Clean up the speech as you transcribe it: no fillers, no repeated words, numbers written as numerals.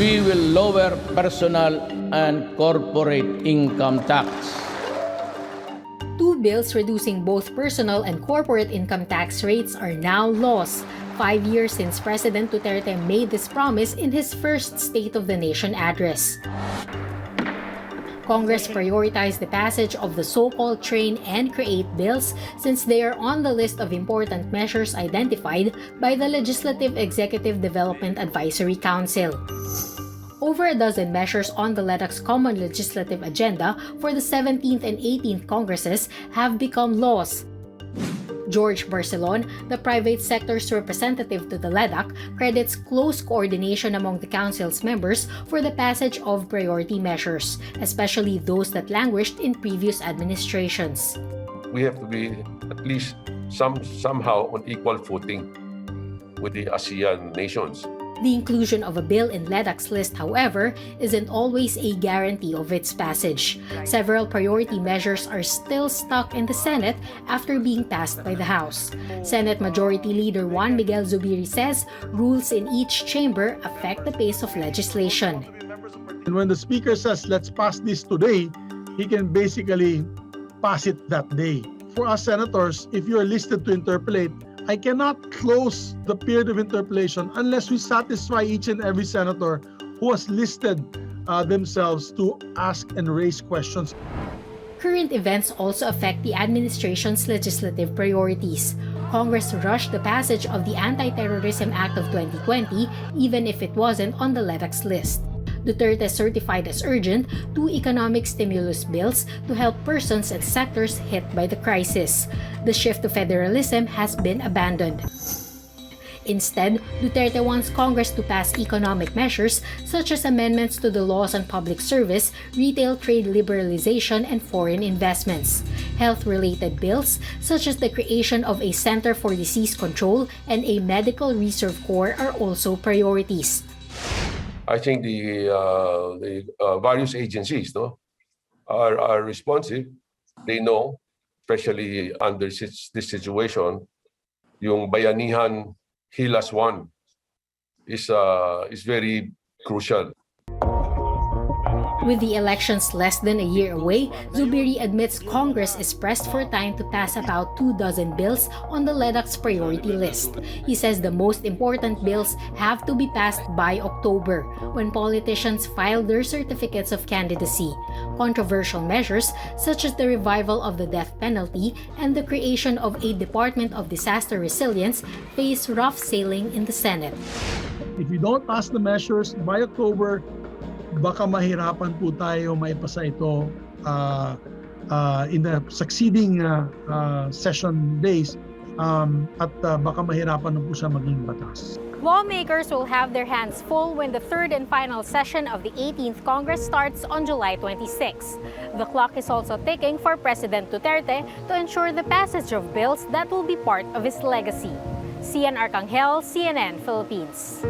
we will lower personal and corporate income tax. Two bills reducing both personal and corporate income tax rates are now laws, 5 years since President Duterte made this promise in his first State of the Nation address. Congress prioritized the passage of the so-called Train and Create bills since they are on the list of important measures identified by the Legislative Executive Development Advisory Council. Over a dozen measures on the LEDAC's common legislative agenda for the 17th and 18th Congresses have become laws. George Barcelon, the private sector's representative to the LEDAC, credits close coordination among the Council's members for the passage of priority measures, especially those that languished in previous administrations. We have to be at least somehow on equal footing with the ASEAN nations. The inclusion of a bill in LEDAC's list, however, isn't always a guarantee of its passage. Several priority measures are still stuck in the Senate after being passed by the House. Senate Majority Leader Juan Miguel Zubiri says rules in each chamber affect the pace of legislation. And when the Speaker says, let's pass this today, he can basically pass it that day. For us senators, if you are listed to interpolate, I cannot close the period of interpolation unless we satisfy each and every senator who has listed themselves to ask and raise questions. Current events also affect the administration's legislative priorities. Congress rushed the passage of the Anti-Terrorism Act of 2020 even if it wasn't on the LEDAC's list. Duterte certified as urgent 2 economic stimulus bills to help persons and sectors hit by the crisis. The shift to federalism has been abandoned. Instead, Duterte wants Congress to pass economic measures such as amendments to the laws on public service, retail trade liberalization, and foreign investments. Health-related bills such as the creation of a Center for Disease Control and a Medical Reserve Corps are also priorities. I think the various agencies are responsive. They know, especially under this situation, yung Bayanihan Heal as One is very crucial. With the elections less than a year away, Zubiri admits Congress is pressed for time to pass about 24 bills on the LEDAC's priority list. He says the most important bills have to be passed by October, when politicians file their certificates of candidacy. Controversial measures such as the revival of the death penalty and the creation of a Department of Disaster Resilience face rough sailing in the Senate. If we don't pass the measures by October, baka mahirapan po tayo maipasa ito in the succeeding session days at baka mahirapan na po siya maging batas. Lawmakers will have their hands full when the third and final session of the 18th Congress starts on July 26. The clock is also ticking for President Duterte to ensure the passage of bills that will be part of his legacy. Xianne Arcangel, CNN Philippines.